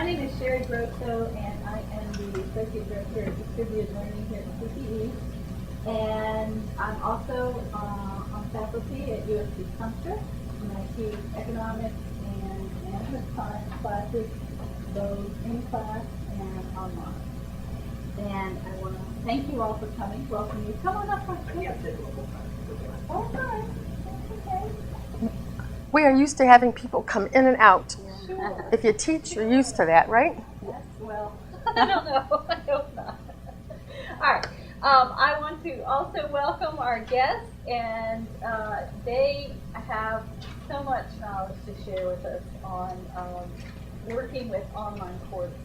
name is Sherry Grosso, and I am the Associate Director of Distributed Learning here at CTE. And I'm also on faculty at USC Sumter, and I teach economics and management science classes, both in class and online. And I want to thank you all for coming. Welcome you. Come on up. Oh, hi. That's okay. We are used to having people come in and out. Sure. If you teach, you're used to that, right? Yes, well, I don't know. I hope not. All right. I want to also welcome our guests, and they have so much knowledge to share with us on working with online courses.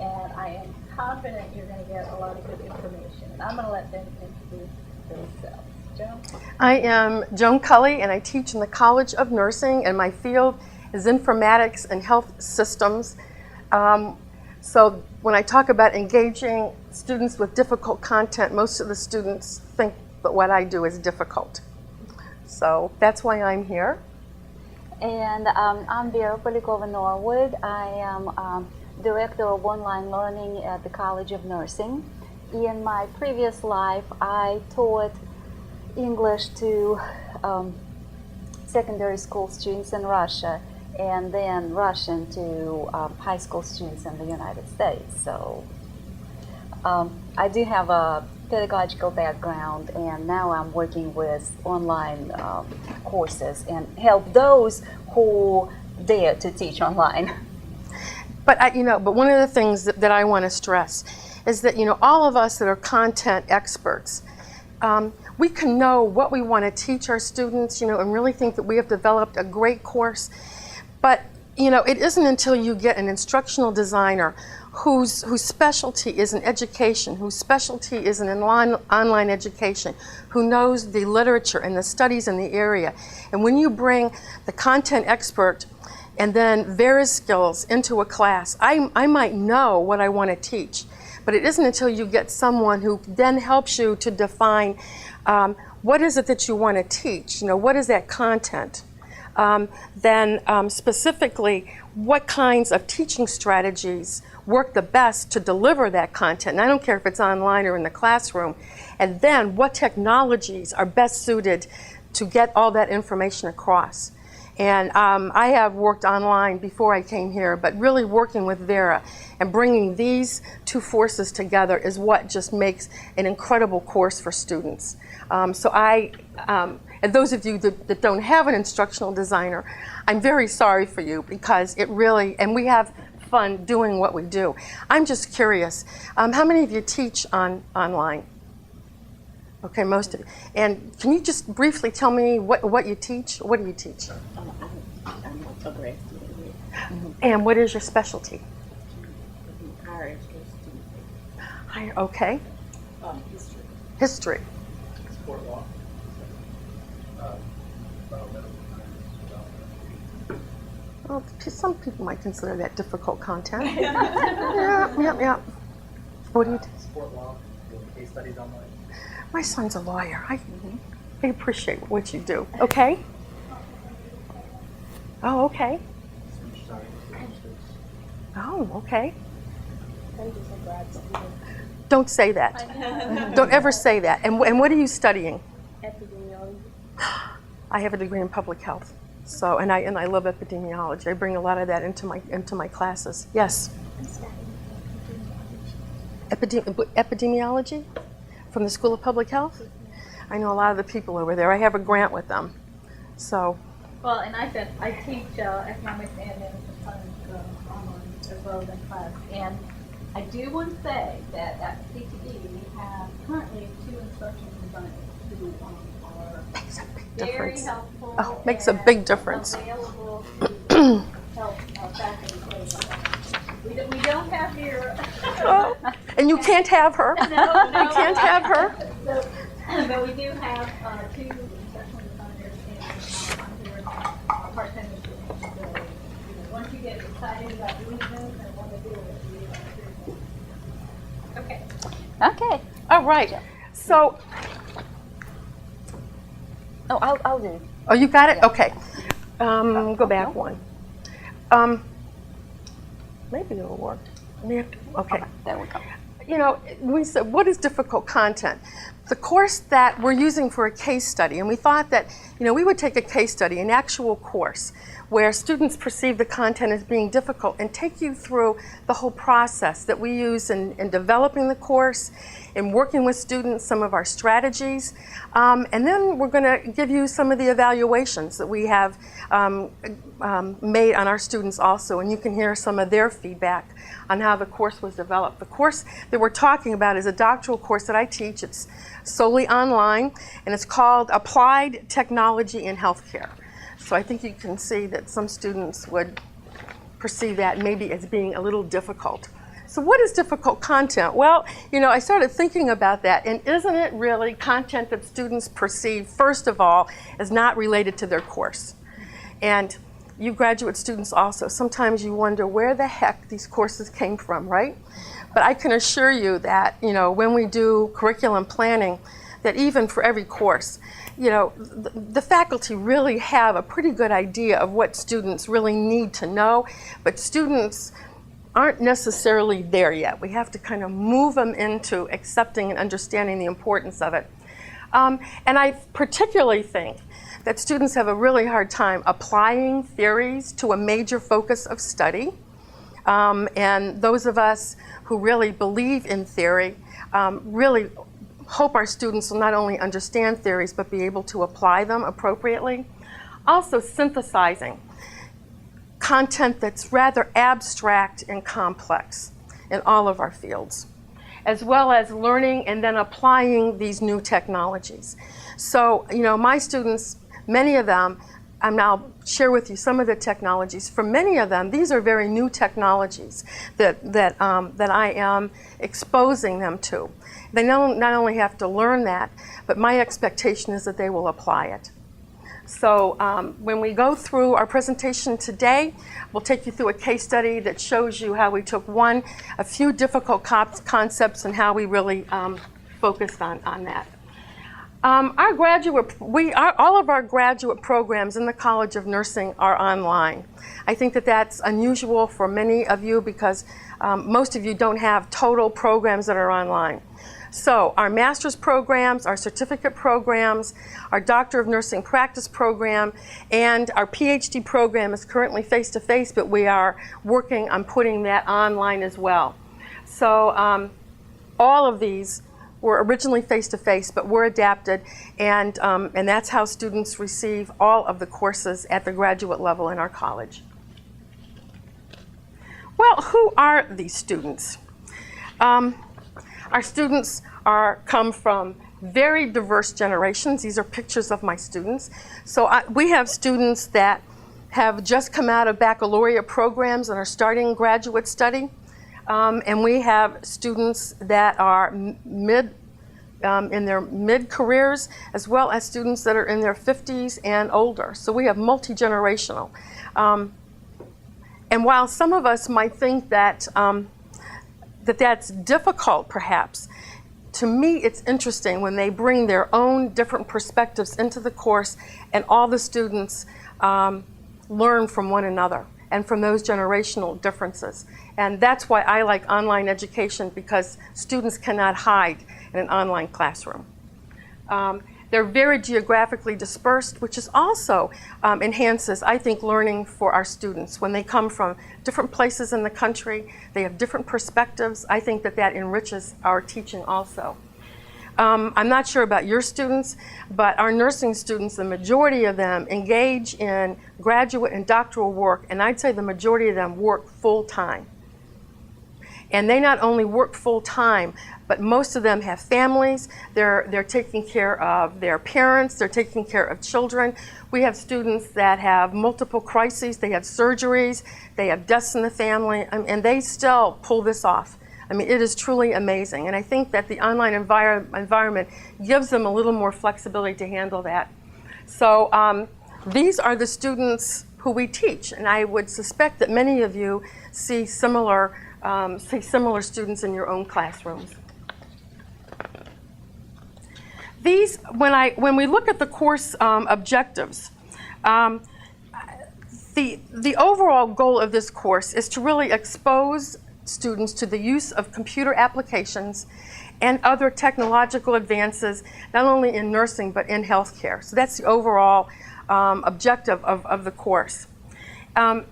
And I am confident you're going to get a lot of good information. And I'm going to let them introduce themselves. Joan? I am Joan Cully, and I teach in the College of Nursing, and my field is informatics and health systems. So when I talk about engaging students with difficult content, most of the students think that what I do is difficult. So that's why I'm here. And I'm Vera Polikova-Norwood. I am Director of Online Learning at the College of Nursing. In my previous life, I taught English to secondary school students in Russia, and then Russian to high school students in the United States. So I do have a pedagogical background, and now I'm working with online courses and help those who dare to teach online. But but one of the things that I want to stress is that all of us that are content experts, we can know what we want to teach our students, and really think that we have developed a great course. But it isn't until you get an instructional designer whose specialty is in education, whose specialty is in online education, who knows the literature and the studies in the area. And when you bring the content expert and then Vera's skills into a class, I might know what I want to teach. But it isn't until you get someone who then helps you to define what is it that you want to teach, what is that content, then specifically what kinds of teaching strategies work the best to deliver that content. And I don't care if it's online or in the classroom. And then what technologies are best suited to get all that information across. And I have worked online before I came here, but really working with Vera and bringing these two forces together is what just makes an incredible course for students. So and those of you that don't have an instructional designer, I'm very sorry for you, because it really, and we have fun doing what we do. I'm just curious, how many of you teach online? Okay, most of you. And can you just briefly tell me what you teach? What do you teach? I'm a grad student. And what is your specialty? Higher education. Higher, okay. History. History. Sport law. Environmental science. Well, some people might consider that difficult content. Yeah. What do you teach? Sport law. Case studies online. My son's a lawyer. I appreciate what you do. Okay. Oh, okay. Speech science. Oh, okay. Don't say that. Don't ever say that. And what are you studying? Epidemiology. I have a degree in public health. So, and I love epidemiology. I bring a lot of that into my classes. Yes. Epidemiology from the School of Public Health. I know a lot of the people over there. I have a grant with them. So. Well, and I teach economics and management science online as well as in class. And I do want to say that at CTE we have currently 2 instructional designers who are very helpful. Oh, makes a big difference. Available to help faculty. We don't have Vera. Oh, and you can't have her. No, you can't have her. So, but we do have 2 instructional designers, and I'm here part-time instructor. So once you get excited about doing this and want to do it, okay. Okay. All right. So. Oh, I'll do it. Oh, you got it? Okay. Go back one. Maybe it'll work. Okay. There we go. You know, we said, what is difficult content? The course that we're using for a case study, and we thought that, you know, we would take a case study, an actual course, where students perceive the content as being difficult and take you through the whole process that we use in developing the course, in working with students, some of our strategies, and then we're going to give you some of the evaluations that we have made on our students also, and you can hear some of their feedback on how the course was developed. The course that we're talking about is a doctoral course that I teach. It's solely online, and it's called Applied Technology in Healthcare. So I think you can see that some students would perceive that maybe as being a little difficult. So what is difficult content? Well, you know, I started thinking about that, and isn't it really content that students perceive, first of all, as not related to their course? And you graduate students also, sometimes you wonder where the heck these courses came from, right? But I can assure you that, you know, when we do curriculum planning, that even for every course, you know, the faculty really have a pretty good idea of what students really need to know, but students aren't necessarily there yet. We have to kind of move them into accepting and understanding the importance of it. And I particularly think that students have a really hard time applying theories to a major focus of study. And those of us who really believe in theory really hope our students will not only understand theories but be able to apply them appropriately. Also synthesizing content that's rather abstract and complex in all of our fields, as well as learning and then applying these new technologies. So, you know, my students, many of them, and I'll share with you some of the technologies. For many of them, these are very new technologies that I am exposing them to. They not only have to learn that, but my expectation is that they will apply it. So when we go through our presentation today, we'll take you through a case study that shows you how we took a few difficult concepts and how we really focused on that. All of our graduate programs in the College of Nursing are online. I think that that's unusual for many of you because most of you don't have total programs that are online. So our master's programs, our certificate programs, our Doctor of Nursing Practice program, and our PhD program is currently face-to-face, but we are working on putting that online as well. So all of these were originally face-to-face, but were adapted, and that's how students receive all of the courses at the graduate level in our college. Well, who are these students? Our students come from very diverse generations. These are pictures of my students. So we have students that have just come out of baccalaureate programs and are starting graduate study. And we have students that are in their mid-careers, as well as students that are in their 50s and older. So we have multi-generational. And while some of us might think that that's difficult, perhaps, to me it's interesting when they bring their own different perspectives into the course and all the students learn from one another and from those generational differences. And that's why I like online education, because students cannot hide in an online classroom. They're very geographically dispersed, which is also enhances, I think, learning for our students. When they come from different places in the country, they have different perspectives. I think that enriches our teaching also. I'm not sure about your students, but our nursing students, the majority of them engage in graduate and doctoral work, and I'd say the majority of them work full-time. And they not only work full-time, but most of them have families. They're taking care of their parents. They're taking care of children. We have students that have multiple crises. They have surgeries. They have deaths in the family, and they still pull this off. I mean, it is truly amazing. And I think that the online environment gives them a little more flexibility to handle that. So these are the students who we teach, and I would suspect that many of you see similar students in your own classrooms. When we look at the course objectives, the overall goal of this course is to really expose students to the use of computer applications and other technological advances, not only in nursing but in healthcare. So that's the overall objective of the course.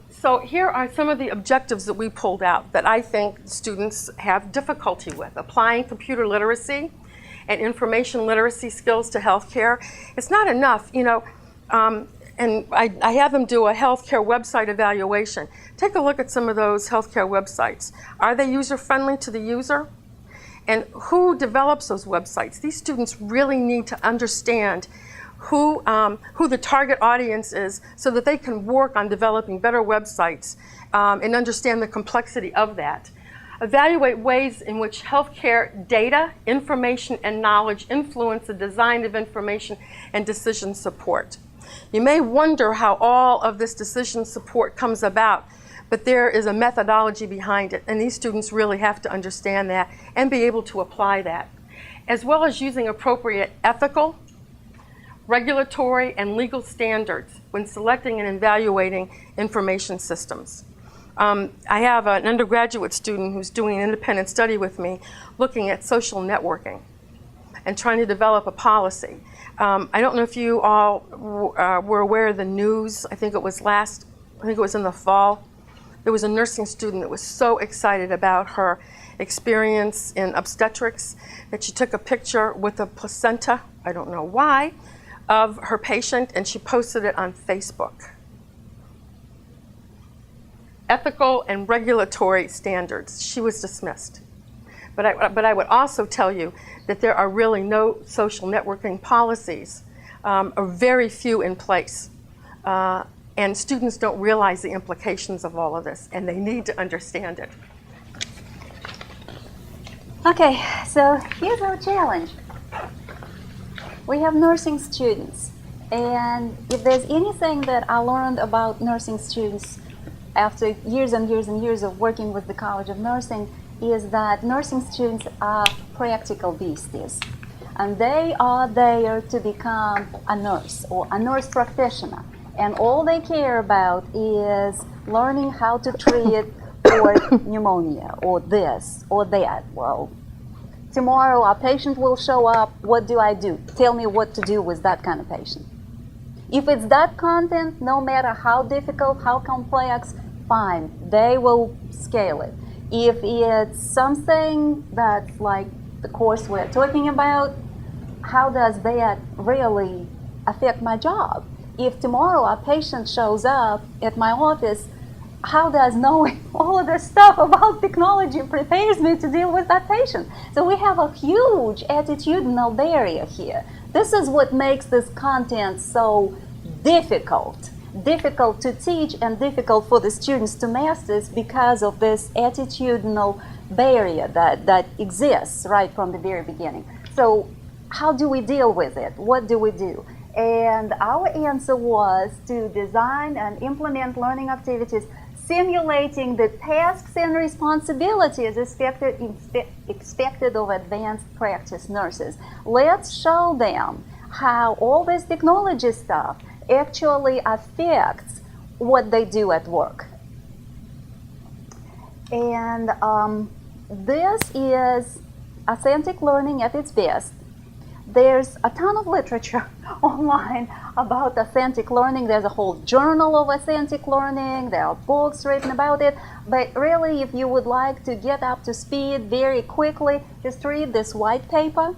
So here are some of the objectives that we pulled out that I think students have difficulty with. Applying computer literacy and information literacy skills to healthcare. It's not enough, you know, and I have them do a healthcare website evaluation. Take a look at some of those healthcare websites. Are they user-friendly to the user? And who develops those websites? These students really need to understand who the target audience is so that they can work on developing better websites and understand the complexity of that. Evaluate ways in which healthcare data, information, and knowledge influence the design of information and decision support. You may wonder how all of this decision support comes about, but there is a methodology behind it, and these students really have to understand that and be able to apply that, as well as using appropriate ethical, regulatory, and legal standards when selecting and evaluating information systems. I have an undergraduate student who's doing an independent study with me looking at social networking and trying to develop a policy. I don't know if you all were aware of the news. I think it was in the fall. There was a nursing student that was so excited about her experience in obstetrics that she took a picture with a placenta, I don't know why, of her patient, and she posted it on Facebook. Ethical and regulatory standards. She was dismissed. But I would also tell you that there are really no social networking policies, or very few in place. And students don't realize the implications of all of this, and they need to understand it. Okay, so here's our challenge. We have nursing students, and if there's anything that I learned about nursing students after years and years and years of working with the College of Nursing is that nursing students are practical beasties, and they are there to become a nurse or a nurse practitioner, and all they care about is learning how to treat for pneumonia or this or that. Well, tomorrow a patient will show up, what do I do? Tell me what to do with that kind of patient. If it's that content, no matter how difficult, how complex, fine, they will scale it. If it's something that's like the course we're talking about, how does that really affect my job? If tomorrow a patient shows up at my office, how does knowing all of this stuff about technology prepares me to deal with that patient? So we have a huge attitudinal barrier here. This is what makes this content so difficult to teach and difficult for the students to master because of this attitudinal barrier that exists right from the very beginning. So how do we deal with it? What do we do? And our answer was to design and implement learning activities simulating the tasks and responsibilities expected of advanced practice nurses. Let's show them how all this technology stuff actually affects what they do at work. And this is authentic learning at its best. There's a ton of literature online about authentic learning. There's a whole journal of authentic learning. There are books written about it. But really, if you would like to get up to speed very quickly, just read this white paper.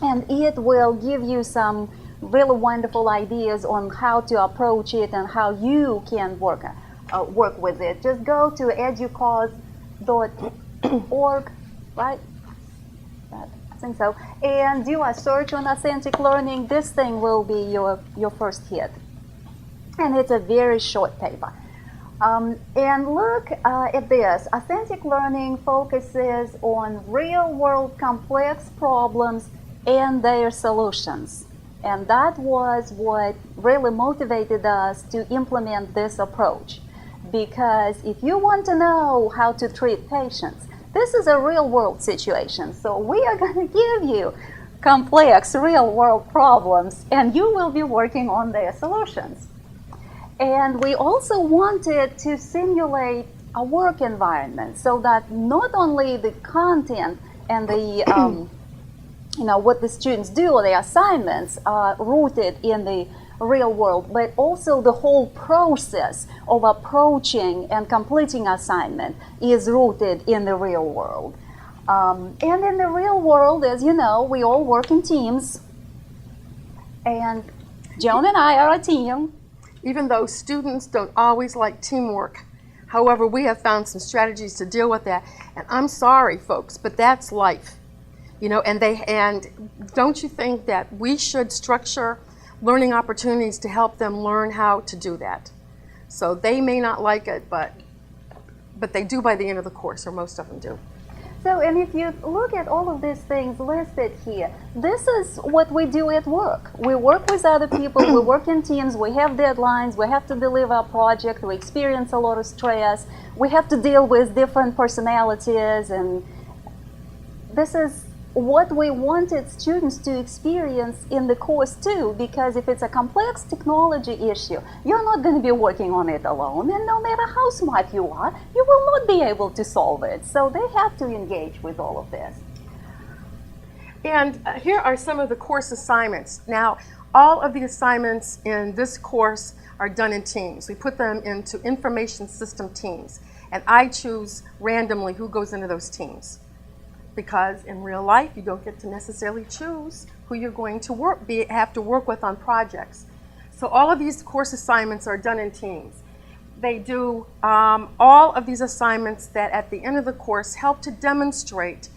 And it will give you some really wonderful ideas on how to approach it and how you can work with it. Just go to educause.org, right? I think so. And do a search on authentic learning. This thing will be your first hit. And it's a very short paper. And look at this. Authentic learning focuses on real-world complex problems and their solutions. And that was what really motivated us to implement this approach. Because if you want to know how to treat patients, this is a real-world situation. So we are going to give you complex real-world problems, and you will be working on their solutions. And we also wanted to simulate a work environment so that not only the content and the what the students do or the assignments are rooted in the real world, but also the whole process of approaching and completing assignment is rooted in the real world. And in the real world, as you know, we all work in teams, and Joan and I are a team. Even though students don't always like teamwork. However, we have found some strategies to deal with that. And I'm sorry, folks, but that's life. And don't you think that we should structure learning opportunities to help them learn how to do that? So they may not like it, but they do by the end of the course, or most of them do. So, and if you look at all of these things listed here, this is what we do at work. We work with other people, we work in teams, we have deadlines, we have to deliver a project, we experience a lot of stress, we have to deal with different personalities, and this is what we wanted students to experience in the course too, because if it's a complex technology issue, you're not going to be working on it alone, and no matter how smart you are, you will not be able to solve it. So they have to engage with all of this. And here are some of the course assignments. Now, all of the assignments in this course are done in teams. We put them into information system teams, and I choose randomly who goes into those teams. Because in real life, you don't get to necessarily choose who you're going to have to work with on projects. So all of these course assignments are done in teams. They do all of these assignments that at the end of the course help to demonstrate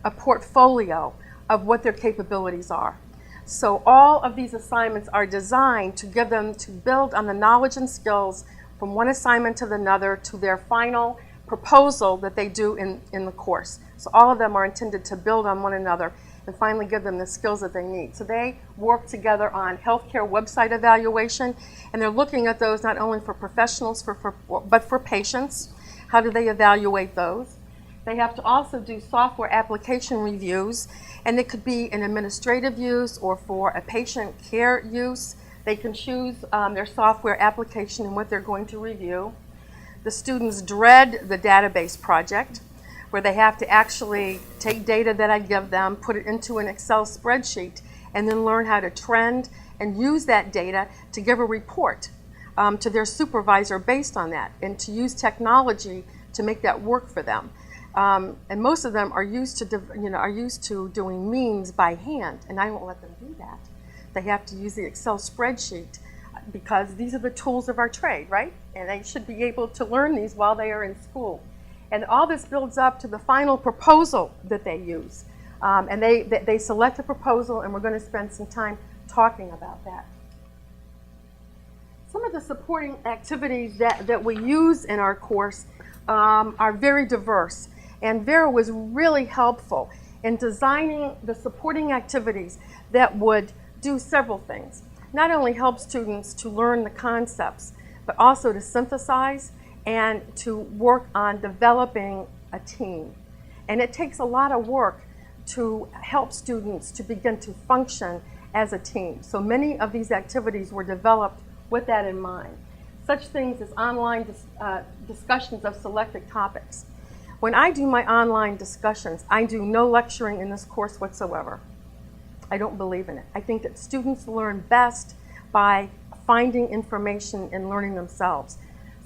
a portfolio of what their capabilities are. So all of these assignments are designed to give them to build on the knowledge and skills from one assignment to another to their final proposal that they do in the course. So all of them are intended to build on one another and finally give them the skills that they need. So they work together on healthcare website evaluation, and they're looking at those not only for professionals but for patients. How do they evaluate those? They have to also do software application reviews, and it could be an administrative use or for a patient care use. They can choose their software application and what they're going to review. The students dread the database project, where they have to actually take data that I give them, put it into an Excel spreadsheet, and then learn how to trend and use that data to give a report to their supervisor based on that, and to use technology to make that work for them. And most of them are used to doing means by hand, and I won't let them do that. They have to use the Excel spreadsheet because these are the tools of our trade, right? And they should be able to learn these while they are in school. And all this builds up to the final proposal that they use. And they select a proposal, and we're going to spend some time talking about that. Some of the supporting activities that we use in our course are very diverse. And Vera was really helpful in designing the supporting activities that would do several things. Not only help students to learn the concepts, but also to synthesize and to work on developing a team. And it takes a lot of work to help students to begin to function as a team. So many of these activities were developed with that in mind. Such things as online discussions of selected topics. When I do my online discussions, I do no lecturing in this course whatsoever. I don't believe in it. I think that students learn best by finding information and learning themselves.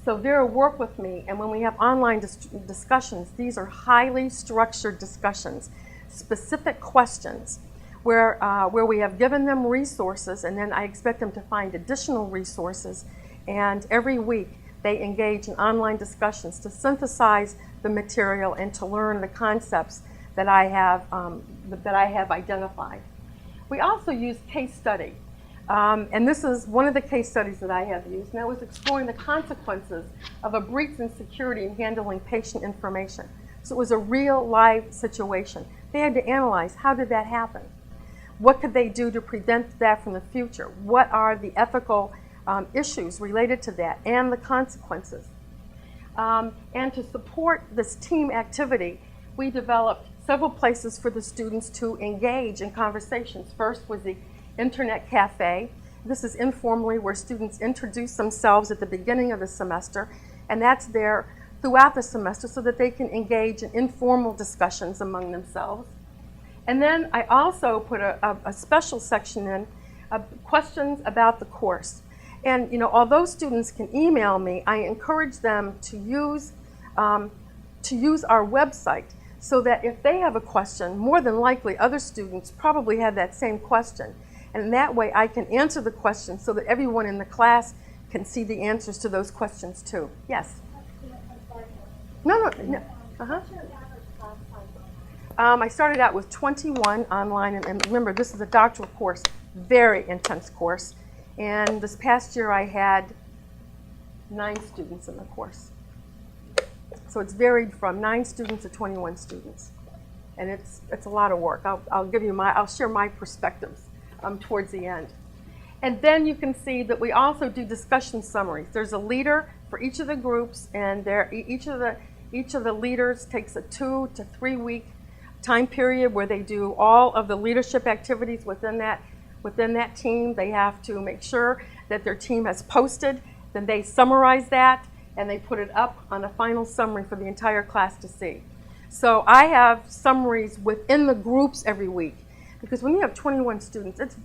So Vera worked with me, and when we have online discussions, these are highly structured discussions, specific questions, where we have given them resources, and then I expect them to find additional resources, and every week they engage in online discussions to synthesize the material and to learn the concepts that I have identified. We also use case study. And this is one of the case studies that I have used, and that was exploring the consequences of a breach in security in handling patient information. So it was a real live situation. They had to analyze, how did that happen? What could they do to prevent that from the future? What are the ethical issues related to that and the consequences? And to support this team activity, we developed several places for the students to engage in conversations. First was the Internet Cafe, This is informally where students introduce themselves at the beginning of the semester, and that's there throughout the semester so that they can engage in informal discussions among themselves. And then I also put a special section in questions about the course. And although students can email me, I encourage them to use our website so that if they have a question, more than likely other students probably have that same question. And that way I can answer the question so that everyone in the class can see the answers to those questions too. Yes? No. Uh-huh. I started out with 21 online, and remember, this is a doctoral course, very intense course. And this past year I had 9 students in the course. So it's varied from 9 students to 21 students. And it's a lot of work. I'll share my perspectives towards the end. And then you can see that we also do discussion summaries. There's a leader for each of the groups, and each of the leaders takes a 2 to 3 week time period where they do all of the leadership activities within that team. They have to make sure that their team has posted, then they summarize that, and they put it up on a final summary for the entire class to see. So I have summaries within the groups every week, because when you have 21 students,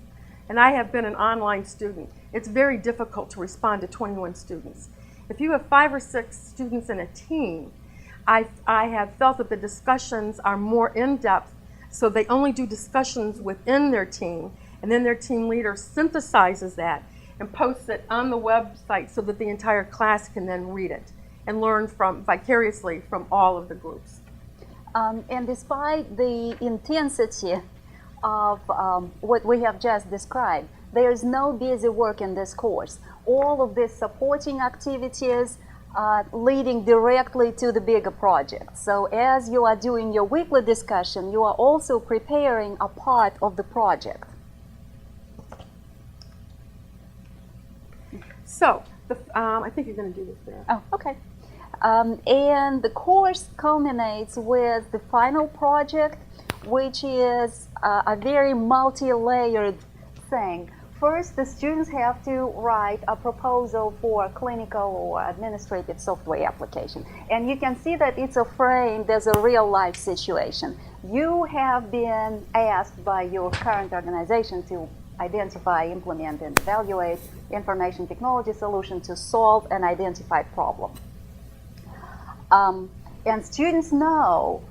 and I have been an online student, it's very difficult to respond to 21 students. If you have 5 or 6 students in a team, I have felt that the discussions are more in-depth, so they only do discussions within their team, and then their team leader synthesizes that and posts it on the website so that the entire class can then read it and learn vicariously from all of the groups. And despite the intensity of what we have just described, there is no busy work in this course. All of these supporting activities leading directly to the bigger project. So as you are doing your weekly discussion, you are also preparing a part of the project. So, I think you're going to do this there. Oh, okay. And the course culminates with the final project, which is a very multi-layered thing. First, the students have to write a proposal for a clinical or administrative software application. And you can see that it's a frame, there's a real-life situation. You have been asked by your current organization to identify, implement, and evaluate information technology solutions to solve an identified problem. And students know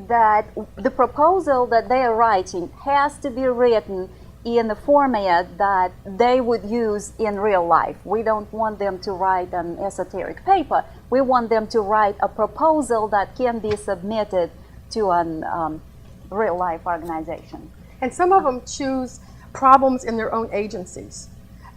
that the proposal that they are writing has to be written in the format that they would use in real life. We don't want them to write an esoteric paper. We want them to write a proposal that can be submitted to a real-life organization. And some of them choose problems in their own agencies,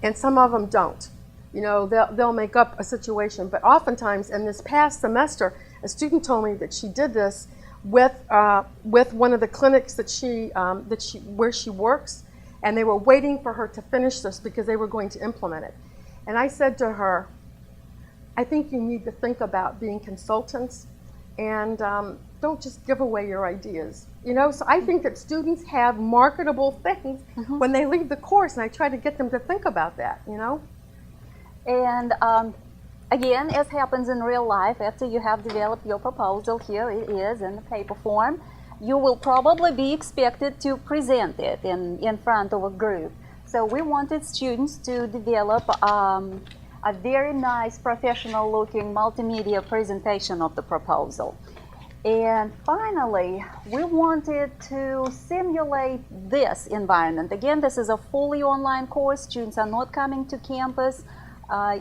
and some of them don't. They'll make up a situation, but oftentimes in this past semester, a student told me that she did this with one of the clinics where she works, and they were waiting for her to finish this because they were going to implement it. And I said to her, I think you need to think about being consultants, and don't just give away your ideas. So I think that students have marketable things when they leave the course, and I try to get them to think about that, And again, as happens in real life, after you have developed your proposal, here it is in the paper form, you will probably be expected to present it in front of a group. So we wanted students to develop a very nice professional-looking multimedia presentation of the proposal. And finally, we wanted to simulate this environment. Again, this is a fully online course. Students are not coming to campus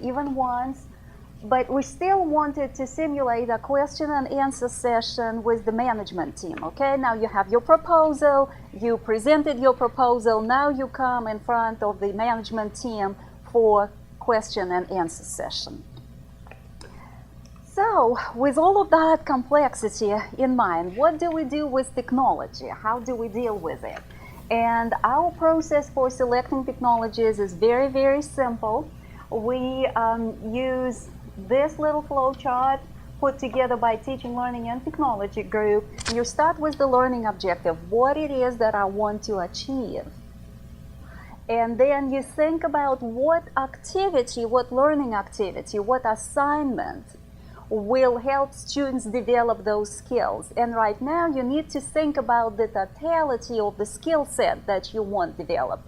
even once. But we still wanted to simulate a question and answer session with the management team, okay? Now you have your proposal, you presented your proposal, now you come in front of the management team for question and answer session. So, with all of that complexity in mind, what do we do with technology? How do we deal with it? And our process for selecting technologies is very, very simple. We use this little flow chart put together by Teaching, Learning, and Technology group. You start with the learning objective, what it is that I want to achieve. And then you think about what activity, what learning activity, what assignment will help students develop those skills. And right now you need to think about the totality of the skill set that you want developed.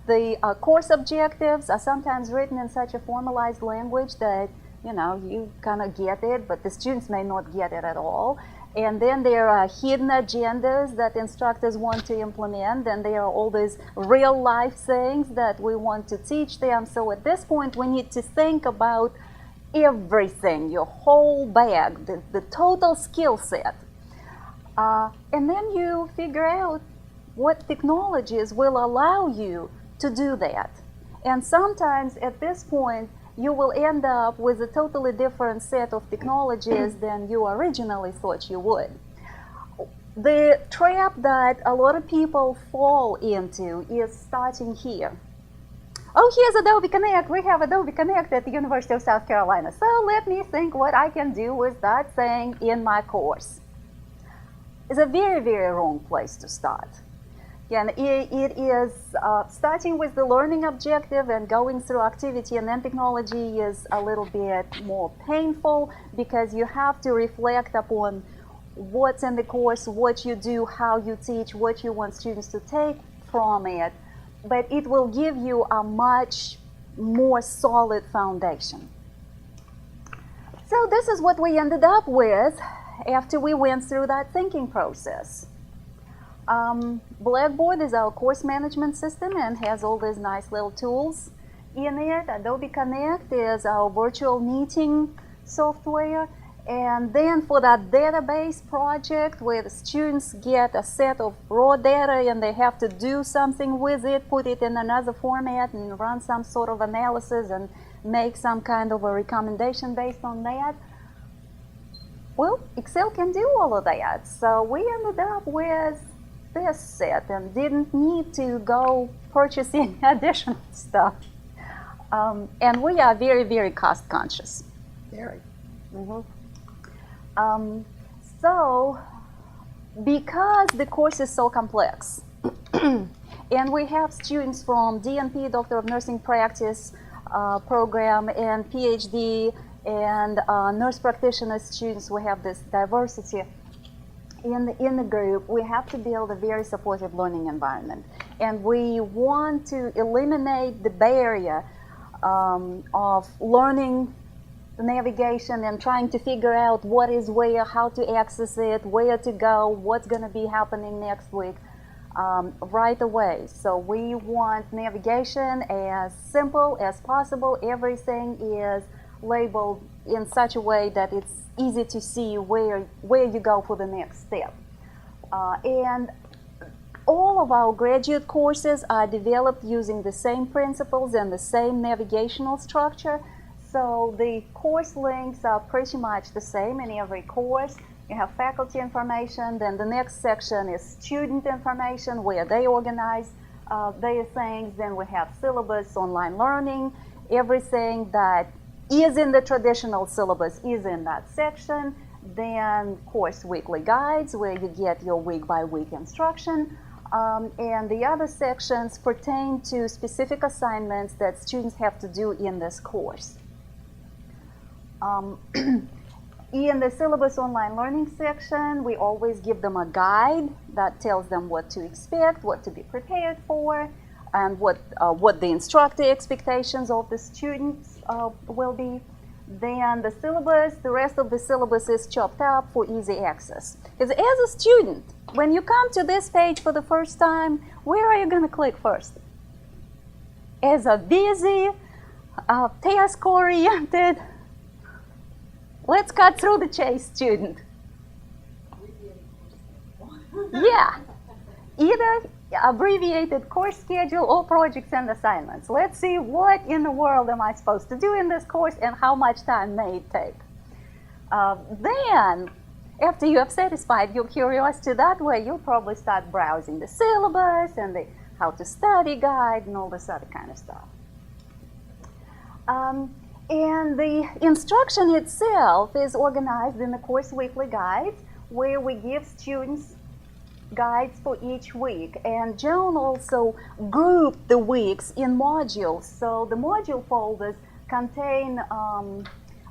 The course objectives are sometimes written in such a formalized language that you kind of get it, but the students may not get it at all. And then there are hidden agendas that instructors want to implement, and there are all these real life things that we want to teach them. So at this point we need to think about everything, your whole bag, the total skill set. And then you figure out what technologies will allow you to do that. And sometimes at this point you will end up with a totally different set of technologies than you originally thought you would. The trap that a lot of people fall into is starting here. Oh, here's Adobe Connect. We have Adobe Connect at the University of South Carolina. So let me think what I can do with that thing in my course. It's a very, very wrong place to start. And it is starting with the learning objective and going through activity and then technology is a little bit more painful because you have to reflect upon what's in the course, what you do, how you teach, what you want students to take from it. But it will give you a much more solid foundation. So this is what we ended up with after we went through that thinking process. Blackboard is our course management system and has all these nice little tools in it. Adobe Connect is our virtual meeting software. And then for that database project where the students get a set of raw data and they have to do something with it, put it in another format and run some sort of analysis and make some kind of a recommendation based on that. Well, Excel can do all of that. So we ended up with this set and didn't need to go purchasing additional stuff. And we are very, very cost conscious. Very. So, because the course is so complex, and we have students from DNP, Doctor of Nursing Practice program, and PhD, and nurse practitioner students, we have this diversity in the group. We have to build a very supportive learning environment. And we want to eliminate the barrier of learning navigation and trying to figure out what is where, how to access it, where to go, what's going to be happening next week right away. So we want navigation as simple as possible. Everything is labeled in such a way that it's easy to see where you go for the next step. And all of our graduate courses are developed using the same principles and the same navigational structure. So the course links are pretty much the same in every course. You have faculty information, then the next section is student information where they organize their things. Then we have syllabus, online learning, everything that is in the traditional syllabus is in that section. Then course weekly guides where you get your week-by-week instruction. And the other sections pertain to specific assignments that students have to do in this course. In the syllabus online learning section, we always give them a guide that tells them what to expect, what to be prepared for, and what the instructor expectations of the students will be. Then the syllabus, the rest of the syllabus is chopped up for easy access. Because as a student, when you come to this page for the first time, where are you going to click first? As a busy, task-oriented, let's cut through the chase student. Yeah, either abbreviated course schedule or projects and assignments. Let's see what in the world am I supposed to do in this course and how much time may it take. Then, after you have satisfied your curiosity that way, you'll probably start browsing the syllabus and the how to study guide and all this other kind of stuff. And the instruction itself is organized in the course weekly guides where we give students guides for each week. And Joan also grouped the weeks in modules. So the module folders contain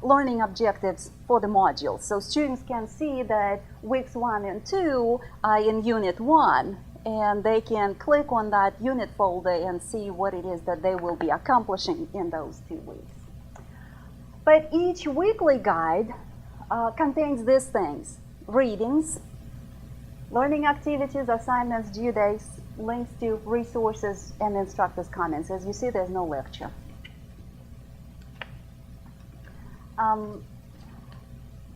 learning objectives for the modules. So students can see that weeks 1 and 2 are in Unit 1, and they can click on that unit folder and see what it is that they will be accomplishing in those 2 weeks. But each weekly guide contains these things: readings, learning activities, assignments, due dates, links to resources, and instructors' comments. As you see, there's no lecture.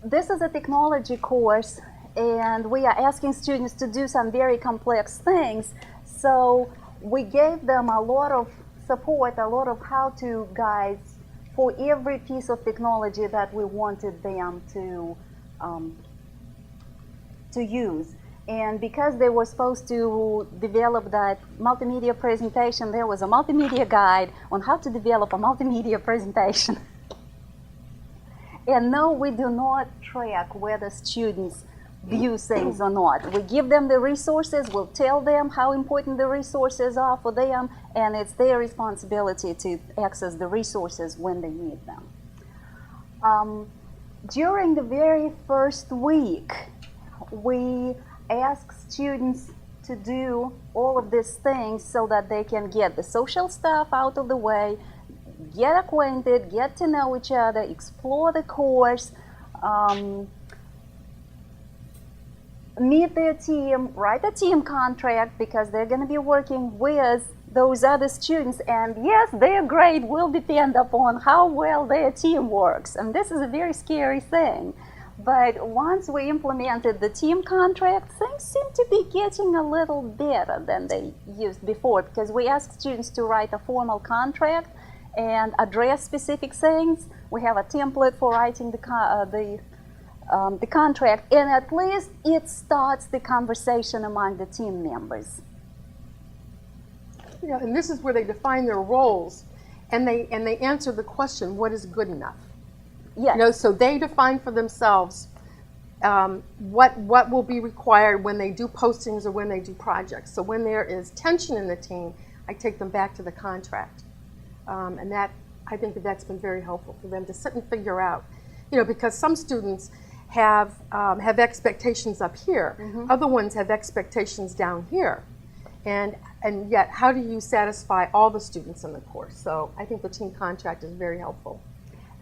This is a technology course, and we are asking students to do some very complex things. So we gave them a lot of support, a lot of how-to guides for every piece of technology that we wanted them to use. And because they were supposed to develop that multimedia presentation, there was a multimedia guide on how to develop a multimedia presentation. And no, we do not track whether students view things or not. We give them the resources, we'll tell them how important the resources are for them, and it's their responsibility to access the resources when they need them. During the very first week, we ask students to do all of these things so that they can get the social stuff out of the way, get acquainted, get to know each other, explore the course, meet their team, write a team contract because they're going to be working with those other students, and yes, their grade will depend upon how well their team works. And this is a very scary thing. But once we implemented the team contract, things seem to be getting a little better than they used before, because we asked students to write a formal contract and address specific things. We have a template for writing the contract, and at least it starts the conversation among the team members. Yeah, and this is where they define their roles, and they answer the question, what is good enough? Yes. You know, so they define for themselves what will be required when they do postings or when they do projects. So when there is tension in the team, I take them back to the contract. And that, I think that's been very helpful for them to sit and figure out, you know, because some students have expectations up here, other ones have expectations down here, and yet how do you satisfy all the students in the course? So I think the team contract is very helpful.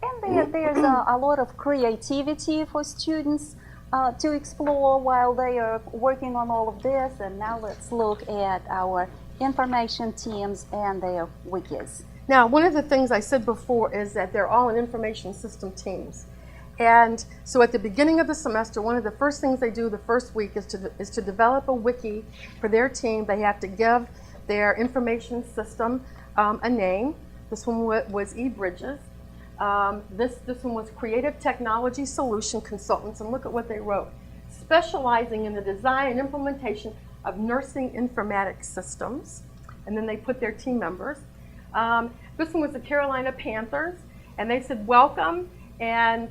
And there's a lot of creativity for students to explore while they are working on all of this. And now let's look at our information teams and their wikis. Now, one of the things I said before is that they're all in information system teams. And so at the beginning of the semester, one of the first things they do the first week is to develop a wiki for their team. They have to give their information system a name. This one was eBridges. This one was Creative Technology Solution Consultants, and look at what they wrote. Specializing in the design and implementation of nursing informatics systems. And then they put their team members. This one was the Carolina Panthers, and they said welcome, and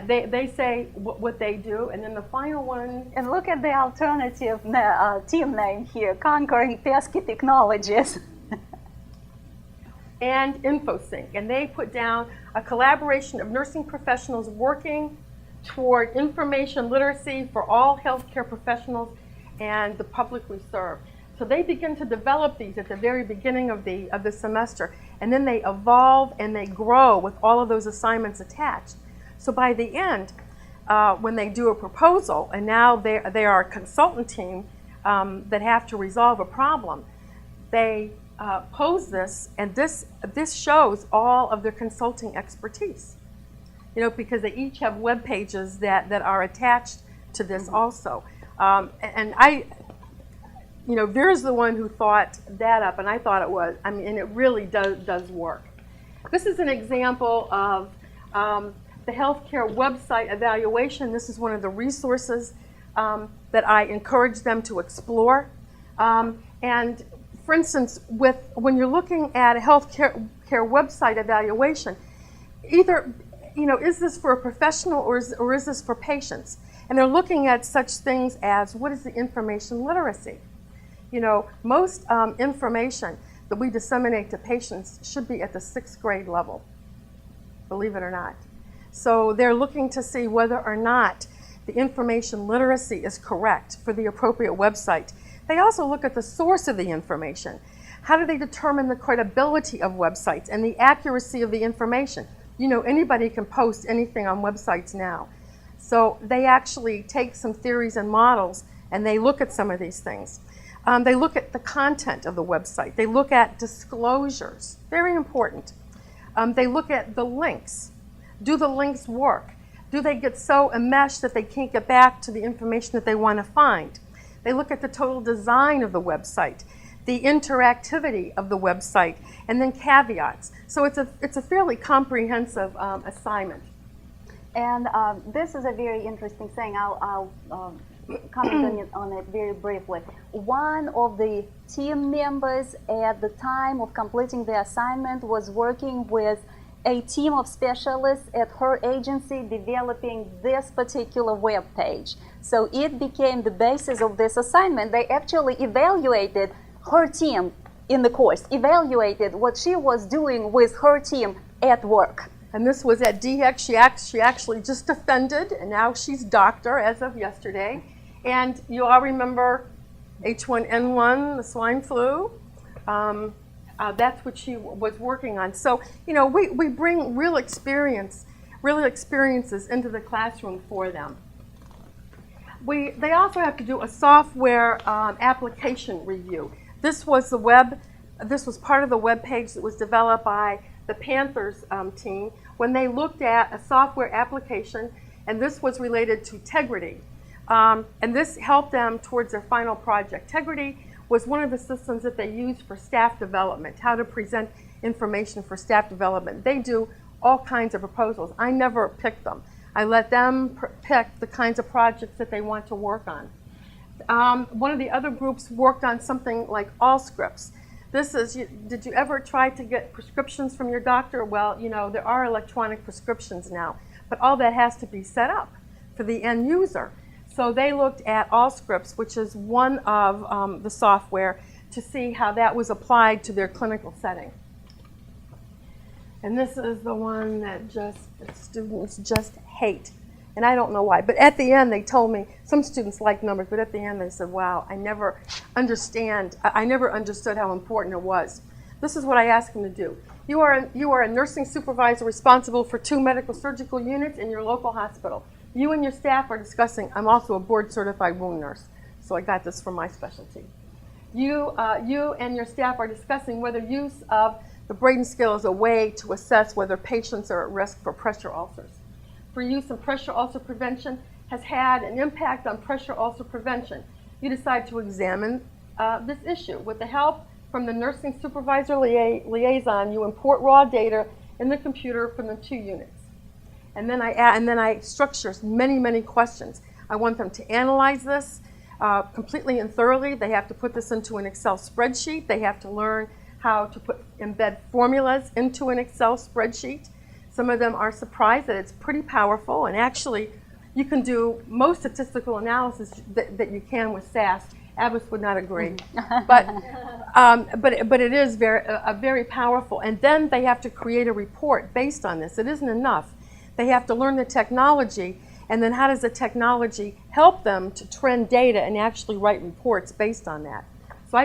they say what they do, and then the final one. And look at the alternative team name here, Conquering Pesky Technologies. And InfoSync, and they put down a collaboration of nursing professionals working toward information literacy for all healthcare professionals and the public we serve. So they begin to develop these at the very beginning of the semester, and then they evolve and they grow with all of those assignments attached. So by the end, when they do a proposal, and now they are a consultant team that have to resolve a problem, they pose this, and this shows all of their consulting expertise. You know, because they each have web pages that are attached to this also. And I, you know, Vera's the one who thought that up, and I thought it was. I mean, and it really does work. This is an example of the healthcare website evaluation. This is one of the resources that I encourage them to explore. And for instance, when you're looking at a healthcare website evaluation, either, you know, is this for a professional or is this for patients? And they're looking at such things as, what is the information literacy? You know, most information that we disseminate to patients should be at the 6th grade level, believe it or not. So they're looking to see whether or not the information literacy is correct for the appropriate website. They also look at the source of the information. How do they determine the credibility of websites and the accuracy of the information? You know, anybody can post anything on websites now. So they actually take some theories and models and they look at some of these things. They look at the content of the website. They look at disclosures, very important. They look at the links. Do the links work? Do they get so enmeshed that they can't get back to the information that they want to find? They look at the total design of the website, the interactivity of the website, and then caveats. So it's a fairly comprehensive assignment. And this is a very interesting thing. I'll comment on it very briefly. One of the team members at the time of completing the assignment was working with a team of specialists at her agency developing this particular web page. So it became the basis of this assignment. They actually evaluated her team in the course, evaluated what she was doing with her team at work. And this was at DX. She actually just defended, and now she's doctor as of yesterday. And you all remember H1N1, the swine flu? That's what she was working on. So, you know, we bring real experiences into the classroom for them. They also have to do a software application review. This was part of the web page that was developed by the Panthers team when they looked at a software application, and this was related to Tegrity. And this helped them towards their final project. Tegrity was one of the systems that they used for staff development, how to present information for staff development. They do all kinds of proposals. I never pick them. I let them pick the kinds of projects that they want to work on. One of the other groups worked on something like Allscripts. Did you ever try to get prescriptions from your doctor? Well, you know, there are electronic prescriptions now, but all that has to be set up for the end user. So they looked at Allscripts, which is one of the software, to see how that was applied to their clinical setting. And this is the one that students just hate. And I don't know why. But at the end, they told me, some students like numbers, but at the end they said, wow, I never understood how important it was. This is what I asked them to do. You are a nursing supervisor responsible for 2 medical surgical units in your local hospital. You and your staff are discussing, I'm also a board certified wound nurse, so I got this from my specialty. You and your staff are discussing whether use of the Braden scale is a way to assess whether patients are at risk for pressure ulcers. For use in pressure ulcer prevention has had an impact on pressure ulcer prevention. You decide to examine this issue. With the help from the nursing supervisor liaison, you import raw data in the computer from the 2 units. And then I structure many questions. I want them to analyze this completely and thoroughly. They have to put this into an Excel spreadsheet. They have to learn how to embed formulas into an Excel spreadsheet. Some of them are surprised that it's pretty powerful, and actually you can do most statistical analysis that you can with SAS. Abbas would not agree, but it is very powerful. And then they have to create a report based on this. It isn't enough. They have to learn the technology, and then how does the technology help them to trend data and actually write reports based on that. So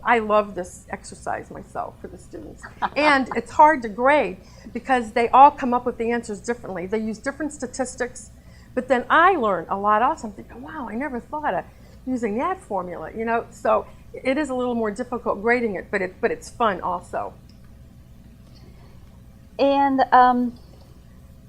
I love this exercise myself for the students. And it's hard to grade because they all come up with the answers differently. They use different statistics, but then I learn a lot also. I'm thinking, wow, I never thought of using that formula, you know. So it is a little more difficult grading it, but it's fun also. And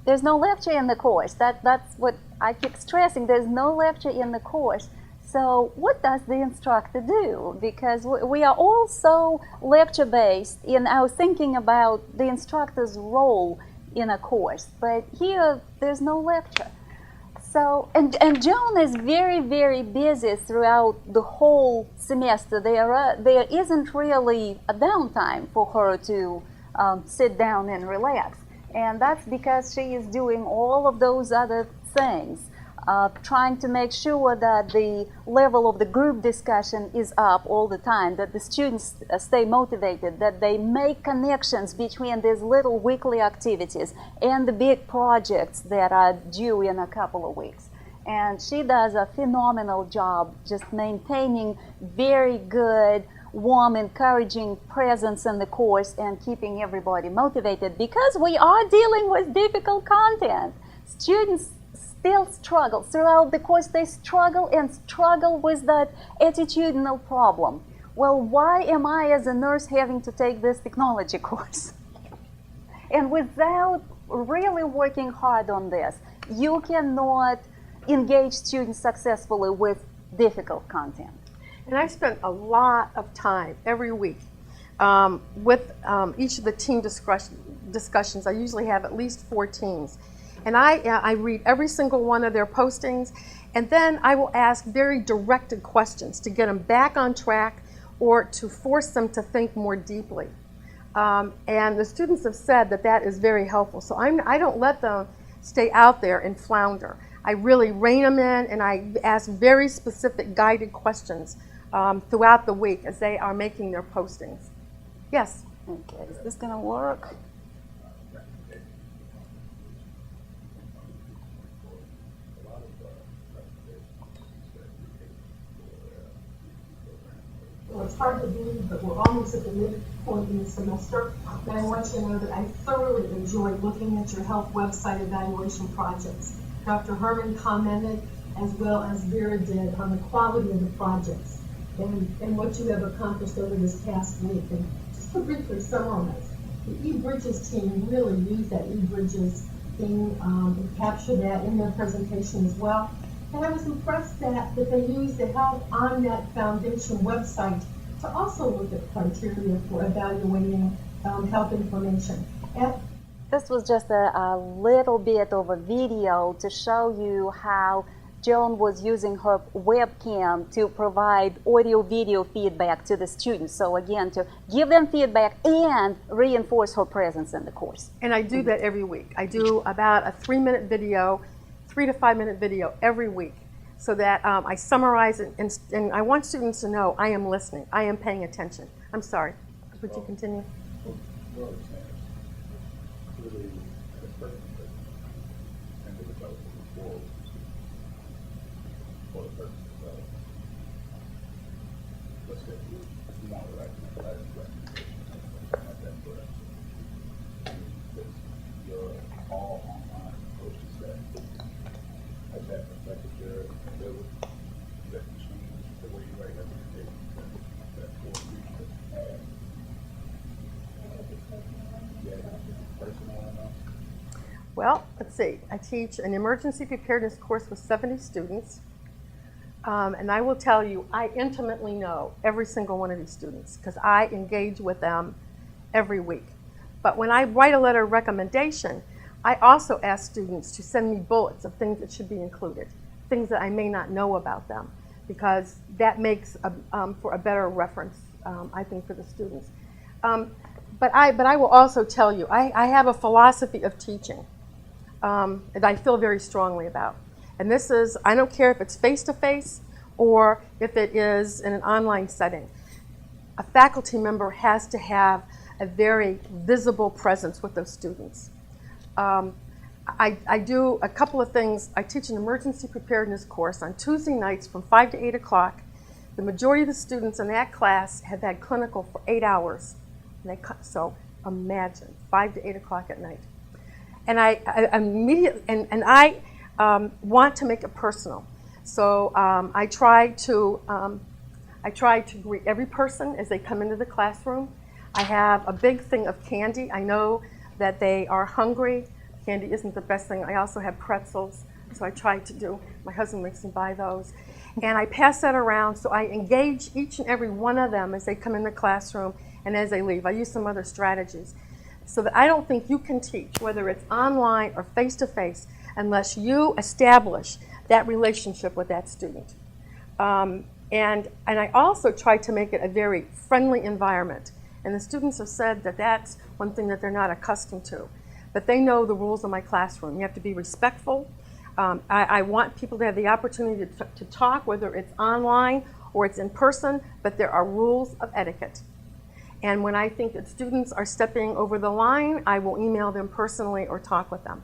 there's no lecture in the course. That's what I keep stressing. There's no lecture in the course. So what does the instructor do? Because we are all so lecture-based in our thinking about the instructor's role in a course. But here, there's no lecture. So, and Joan is very busy throughout the whole semester. There isn't really a downtime for her to sit down and relax. And that's because she is doing all of those other things. trying to make sure that the level of the group discussion is up all the time, that the students stay motivated, that they make connections between these little weekly activities and the big projects that are due in a couple of weeks. And she does a phenomenal job just maintaining very good, warm, encouraging presence in the course and keeping everybody motivated, because we are dealing with difficult content. Students still struggle throughout the course. They struggle with that attitudinal problem. Well, why am I as a nurse having to take this technology course? And without really working hard on this, you cannot engage students successfully with difficult content. And I spent a lot of time every week with each of the team discussions. I usually have at least 4 teams. And I read every single one of their postings, and then I will ask very directed questions to get them back on track or to force them to think more deeply. And the students have said that that is very helpful. So I don't let them stay out there and flounder. I really rein them in, and I ask very specific guided questions throughout the week as they are making their postings. Yes? Okay, is this going to work? Well, it's hard to believe, but we're almost at the midpoint in the semester. And I want you to know that I thoroughly enjoyed looking at your health website evaluation projects. Dr. Herman commented, as well as Vera did, on the quality of the projects and what you have accomplished over this past week. And just to briefly summarize, the eBridges team really used that eBridges thing and captured that in their presentation as well. And I was impressed that they used the Health on Net Foundation website to also look at criteria for evaluating health information. This was just a little bit of a video to show you how Joan was using her webcam to provide audio-video feedback to the students. So again, to give them feedback and reinforce her presence in the course. And I do that every week. I do about a 3-minute video, 3 to 5 minute video every week, so that I summarize it, and I want students to know I am listening, I am paying attention. I'm sorry, would you continue? Well, let's see. I teach an emergency preparedness course with 70 students. And I will tell you, I intimately know every single one of these students because I engage with them every week. But when I write a letter of recommendation, I also ask students to send me bullets of things that should be included, things that I may not know about them, because that makes for a better reference, I think, for the students. But I will also tell you, I have a philosophy of teaching that I feel very strongly about. And this is, I don't care if it's face-to-face or if it is in an online setting. A faculty member has to have a very visible presence with those students. I do a couple of things. I teach an emergency preparedness course on Tuesday nights from 5 to 8 o'clock. The majority of the students in that class have had clinical for 8 hours. So imagine, 5 to 8 o'clock at night. And I immediately, and I want to make it personal. So I try to greet every person as they come into the classroom. I have a big thing of candy. I know that they are hungry. Candy isn't the best thing. I also have pretzels, so I try to do, my husband makes me buy those. And I pass that around, so I engage each and every one of them as they come in the classroom and as they leave. I use some other strategies, so that I don't think you can teach, whether it's online or face-to-face, unless you establish that relationship with that student. And I also try to make it a very friendly environment. And the students have said that that's one thing that they're not accustomed to. But they know the rules of my classroom. You have to be respectful. I want people to have the opportunity to talk, whether it's online or it's in person, but there are rules of etiquette. And when I think that students are stepping over the line, I will email them personally or talk with them.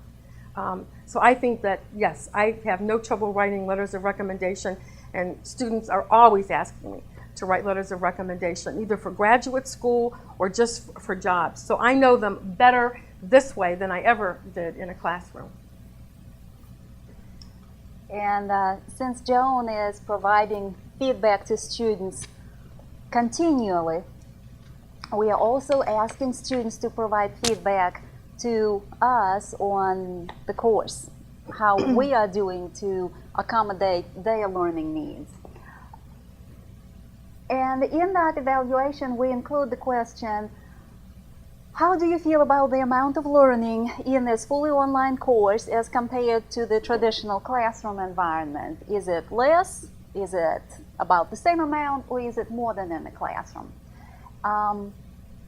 So I think that, yes, I have no trouble writing letters of recommendation, and students are always asking me to write letters of recommendation, either for graduate school or just for jobs. So I know them better this way than I ever did in a classroom. And since Joan is providing feedback to students continually, we are also asking students to provide feedback to us on the course, how we are doing to accommodate their learning needs. And in that evaluation, we include the question, how do you feel about the amount of learning in this fully online course as compared to the traditional classroom environment? Is it less? Is it about the same amount? Or is it more than in the classroom?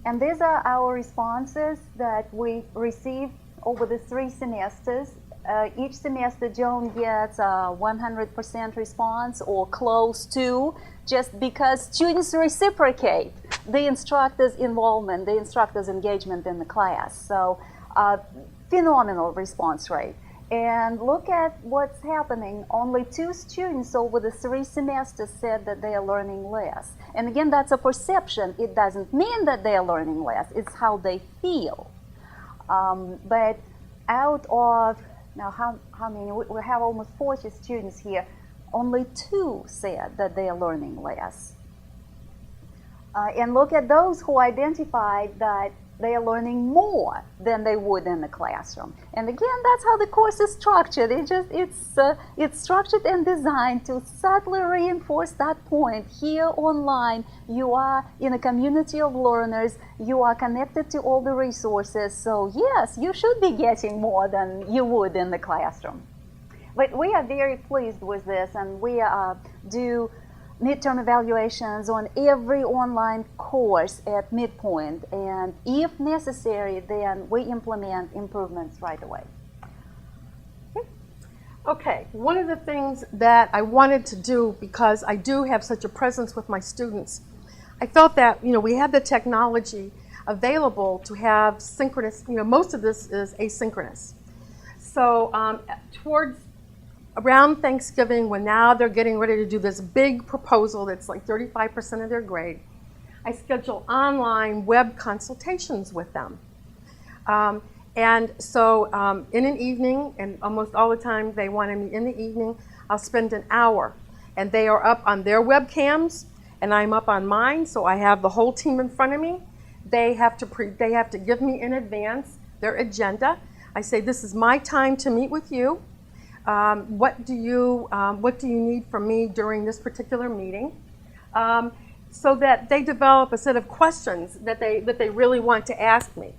And these are our responses that we received over the 3 semesters. Each semester, Joan gets a 100% response or close to, just because students reciprocate the instructor's involvement, the instructor's engagement in the class. So phenomenal response rate. And look at what's happening. Only 2 students over the 3 semesters said that they are learning less. And again, that's a perception. It doesn't mean that they are learning less. It's how they feel. But out of, now how many? We have almost 40 students here. Only 2 said that they are learning less. And look at those who identified that they are learning more than they would in the classroom. And again, that's how the course is structured. It's structured and designed to subtly reinforce that point. Here online, you are in a community of learners. You are connected to all the resources. So yes, you should be getting more than you would in the classroom. But we are very pleased with this, and we do midterm evaluations on every online course at midpoint, and if necessary, then we implement improvements right away. Okay, one of the things that I wanted to do, because I do have such a presence with my students, I felt that, we have the technology available to have synchronous, most of this is asynchronous. So around Thanksgiving, when now they're getting ready to do this big proposal that's like 35% of their grade, I schedule online web consultations with them. And so in an evening, and almost all the time they wanted me in the evening, I'll spend an hour. And they are up on their webcams, and I'm up on mine, so I have the whole team in front of me. They have to give me in advance their agenda. I say, this is my time to meet with you. What do you need from me during this particular meeting? So that they develop a set of questions that they really want to ask me.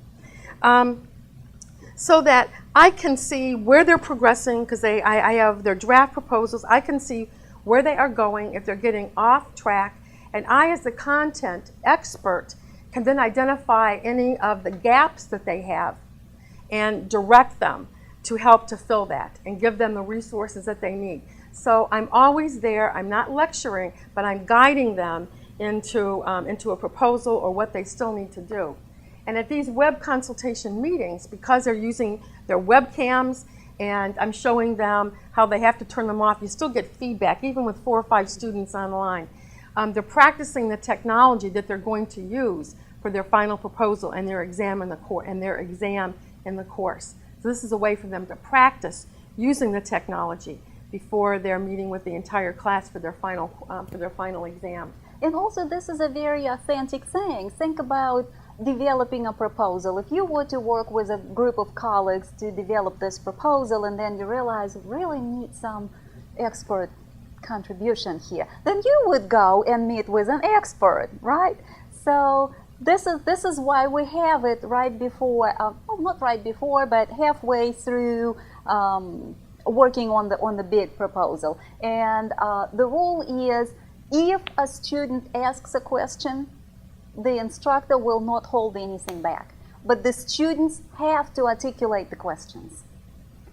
So that I can see where they're progressing, because I have their draft proposals. I can see where they are going, if they're getting off track, and I, as the content expert, can then identify any of the gaps that they have and direct them to help to fill that and give them the resources that they need. So I'm always there. I'm not lecturing, but I'm guiding them into a proposal or what they still need to do. And at these web consultation meetings, because they're using their webcams and I'm showing them how they have to turn them off, you still get feedback, even with 4 or 5 students online. They're practicing the technology that they're going to use for their final proposal and their exam in the course. So this is a way for them to practice using the technology before they're meeting with the entire class for their final exam. And also, this is a very authentic thing. Think about developing a proposal. If you were to work with a group of colleagues to develop this proposal, and then you realize you really need some expert contribution here, then you would go and meet with an expert, right? So this is why we have it right before, well, not right before, but halfway through working on the big proposal. And the rule is, if a student asks a question, the instructor will not hold anything back. But the students have to articulate the questions.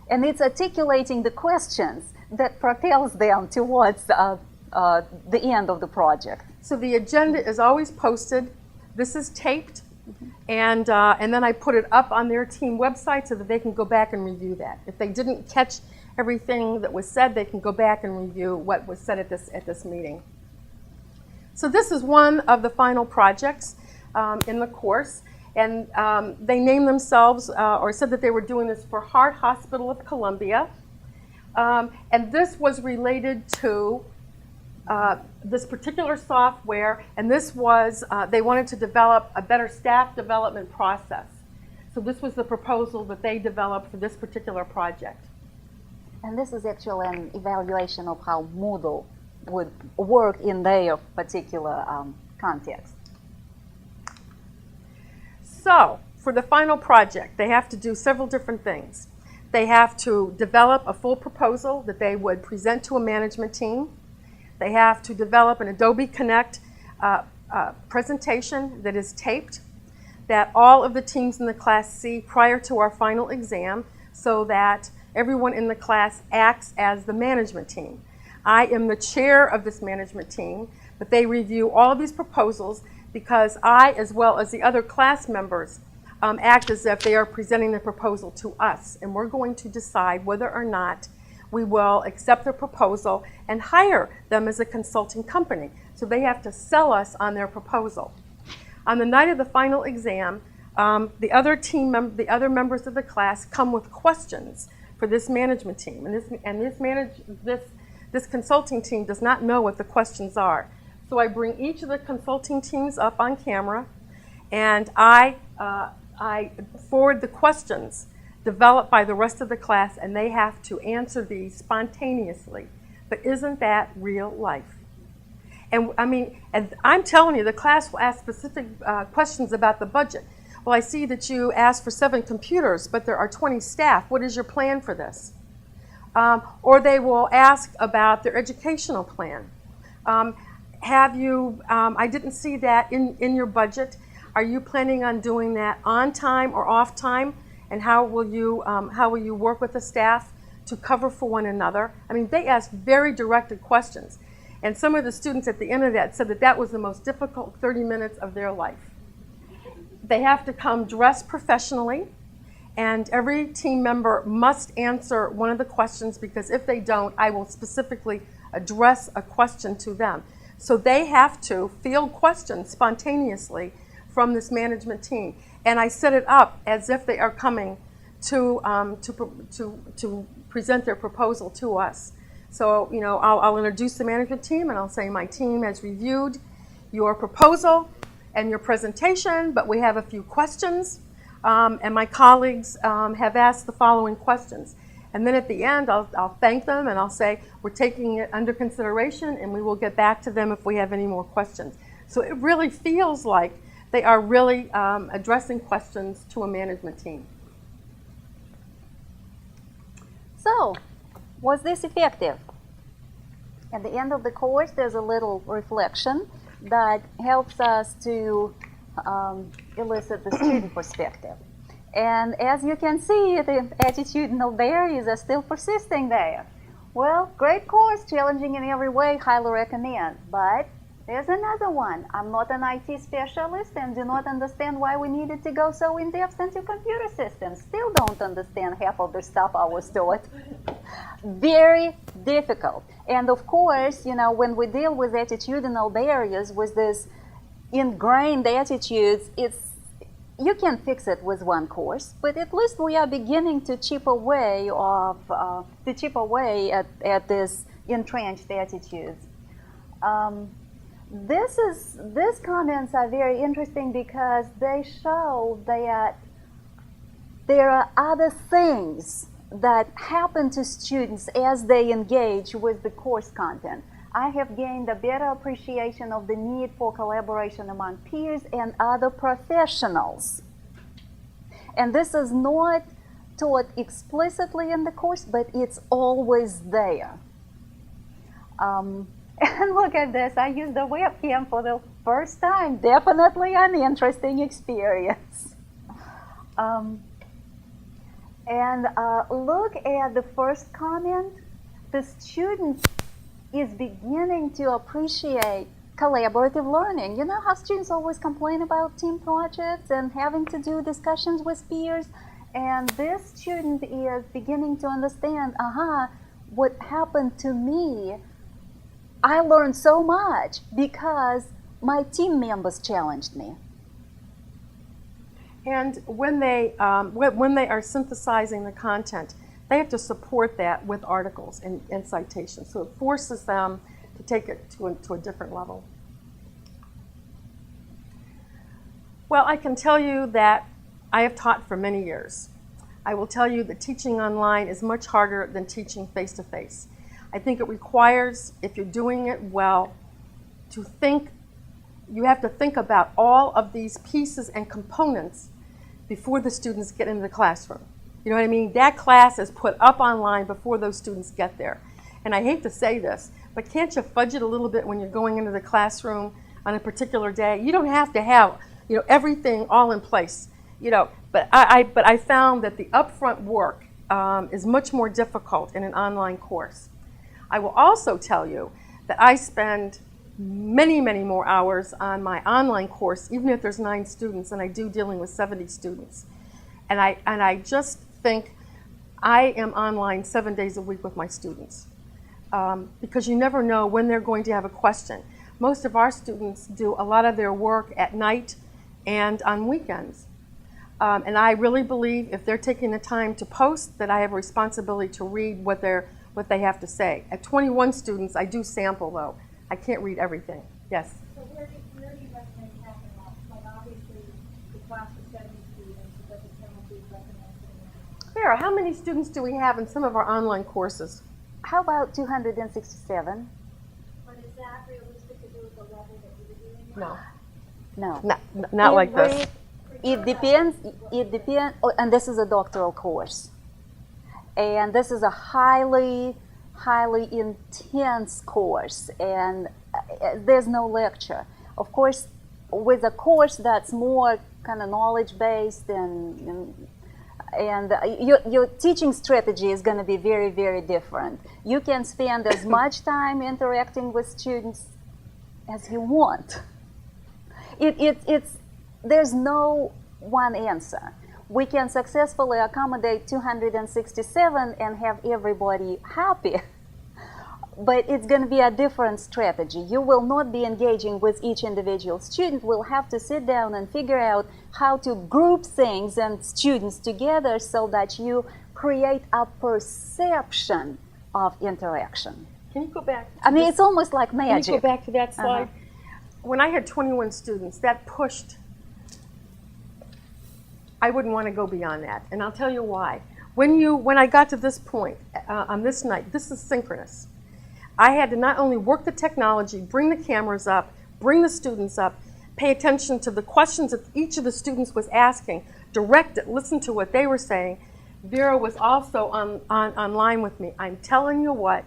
And it's articulating the questions that propels them towards the end of the project. So the agenda is always posted. This is taped, and then I put it up on their team website so that they can go back and review that. If they didn't catch everything that was said, they can go back and review what was said at this meeting. So this is one of the final projects in the course, and they named themselves or said that they were doing this for Heart Hospital of Columbia, and this was related to this particular software, and this was, they wanted to develop a better staff development process. So this was the proposal that they developed for this particular project. And this is actually an evaluation of how Moodle would work in their particular context. So for the final project, they have to do several different things. They have to develop a full proposal that they would present to a management team. They have to develop an Adobe Connect presentation that is taped, that all of the teams in the class see prior to our final exam, so that everyone in the class acts as the management team. I am the chair of this management team, but they review all of these proposals because I, as well as the other class members, act as if they are presenting the proposal to us, and we're going to decide whether or not we will accept their proposal and hire them as a consulting company. So they have to sell us on their proposal. On the night of the final exam, the other members of the class come with questions for this management team, and this consulting team does not know what the questions are. So I bring each of the consulting teams up on camera, and I forward the questions developed by the rest of the class, and they have to answer these spontaneously. But isn't that real life? And I mean, and I'm telling you, the class will ask specific questions about the budget. Well, I see that you asked for 7 computers, but there are 20 staff. What is your plan for this? Or they will ask about their educational plan. I didn't see that in your budget. Are you planning on doing that on time or off time? And how will you work with the staff to cover for one another? I mean, they asked very directed questions. And some of the students at the end of that said that that was the most difficult 30 minutes of their life. They have to come dressed professionally, and every team member must answer one of the questions, because if they don't, I will specifically address a question to them. So they have to field questions spontaneously from this management team. And I set it up as if they are coming to present their proposal to us. So, you know, I'll introduce the management team, and I'll say, my team has reviewed your proposal and your presentation, but we have a few questions, and my colleagues have asked the following questions. And then at the end, I'll thank them, and I'll say, we're taking it under consideration, and we will get back to them if we have any more questions. So it really feels like they are really addressing questions to a management team. So, was this effective? At the end of the course, there's a little reflection that helps us to elicit the student perspective. And as you can see, the attitudinal barriers are still persisting there. Well, great course, challenging in every way, highly recommend. But there's another one. I'm not an IT specialist and do not understand why we needed to go so in-depth into computer systems. Still don't understand half of the stuff I was taught. Very difficult. And of course, you know, when we deal with attitudinal barriers, with this ingrained attitudes, you can fix it with one course, but at least we are beginning to chip away at this entrenched attitudes. These comments are very interesting because they show that there are other things that happen to students as they engage with the course content. I have gained a better appreciation of the need for collaboration among peers and other professionals. And this is not taught explicitly in the course, but it's always there. And look at this, I used the webcam for the first time. Definitely an interesting experience. And look at the first comment. The student is beginning to appreciate collaborative learning. You know how students always complain about team projects and having to do discussions with peers? And this student is beginning to understand, what happened to me, I learned so much because my team members challenged me. And when they are synthesizing the content, they have to support that with articles and citations. So it forces them to take it to a different level. Well, I can tell you that I have taught for many years. I will tell you that teaching online is much harder than teaching face-to-face. I think it requires, if you're doing it well, you have to think about all of these pieces and components before the students get into the classroom. You know what I mean? That class is put up online before those students get there. And I hate to say this, but can't you fudge it a little bit when you're going into the classroom on a particular day? You don't have to have, everything all in place, But I found that the upfront work is much more difficult in an online course. I will also tell you that I spend many, many more hours on my online course, even if there's 9 students, than I do dealing with 70 students. And I just think I am online 7 days a week with my students because you never know when they're going to have a question. Most of our students do a lot of their work at night and on weekends. And I really believe if they're taking the time to post, that I have a responsibility to read what they have to say. At 21 students, I do sample though. I can't read everything. Yes? So where do you recommend capping off? Like obviously the class of 70 students, it doesn't sound like you'd recommend putting Vera, how many students do we have in some of our online courses? How about 267? But is that realistic to do at the level that you were doing? No. No. Not like this. It depends. Oh, and this is a doctoral course. And this is a highly intense course. And there's no lecture. Of course, with a course that's more kind of knowledge-based and your teaching strategy is going to be very, very different. You can spend as much time interacting with students as you want. There's no one answer. We can successfully accommodate 267 and have everybody happy. But it's going to be a different strategy. You will not be engaging with each individual student. We'll have to sit down and figure out how to group things and students together so that you create a perception of interaction. Can you go back? I mean, it's almost like magic. Can you go back to that slide? When I had 21 students, that pushed. I wouldn't want to go beyond that, and I'll tell you why. When I got to this point on this night, this is synchronous. I had to not only work the technology, bring the cameras up, bring the students up, pay attention to the questions that each of the students was asking, direct it, listen to what they were saying. Vera was also online with me. I'm telling you what,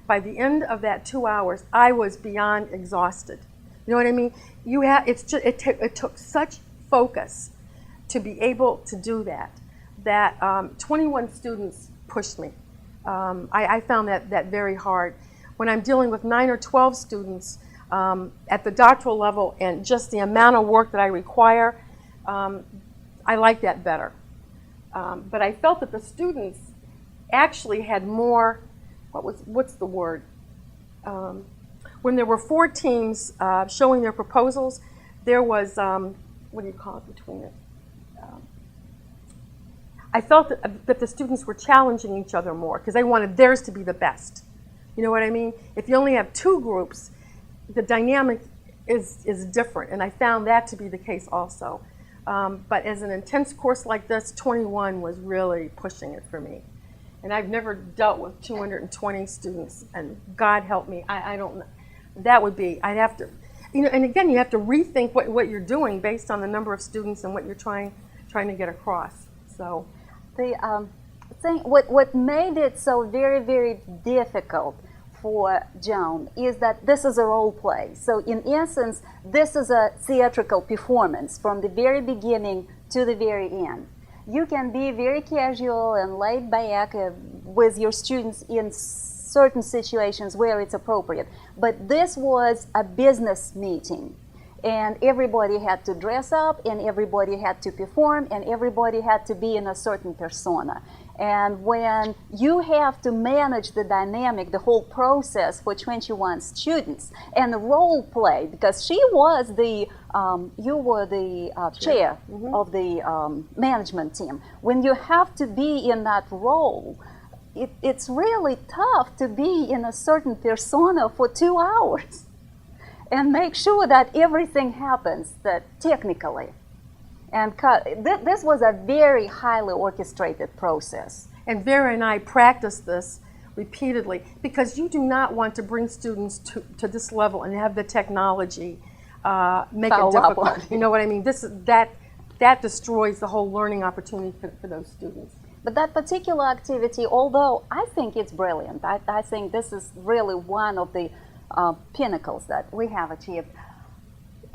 by the end of that 2 hours, I was beyond exhausted. You know what I mean? It took such focus to be able to do that 21 students pushed me. I found that very hard. When I'm dealing with 9 or 12 students at the doctoral level and just the amount of work that I require, I like that better. But I felt that the students actually had more, what's the word? When there were 4 teams showing their proposals, there was, what do you call it between it? I felt that the students were challenging each other more because they wanted theirs to be the best. You know what I mean? If you only have 2 groups, the dynamic is different, and I found that to be the case also. But as an intense course like this, 21 was really pushing it for me. And I've never dealt with 220 students, and God help me, I don't know. That would be, I'd have to, and again, you have to rethink what you're doing based on the number of students and what you're trying to get across. So, what made it so very, very difficult for Joan is that this is a role play. So in essence, this is a theatrical performance from the very beginning to the very end. You can be very casual and laid back with your students in certain situations where it's appropriate. But this was a business meeting, and everybody had to dress up, and everybody had to perform, and everybody had to be in a certain persona. And when you have to manage the dynamic, the whole process for 21 students, and the role play, because she was the, you were the chair of the management team. When you have to be in that role, it's really tough to be in a certain persona for 2 hours and make sure that everything happens that technically. And this was a very highly orchestrated process. And Vera and I practiced this repeatedly because you do not want to bring students to this level and have the technology make it difficult. You know what I mean? That destroys the whole learning opportunity for those students. But that particular activity, although I think it's brilliant, I think this is really one of the pinnacles that we have achieved.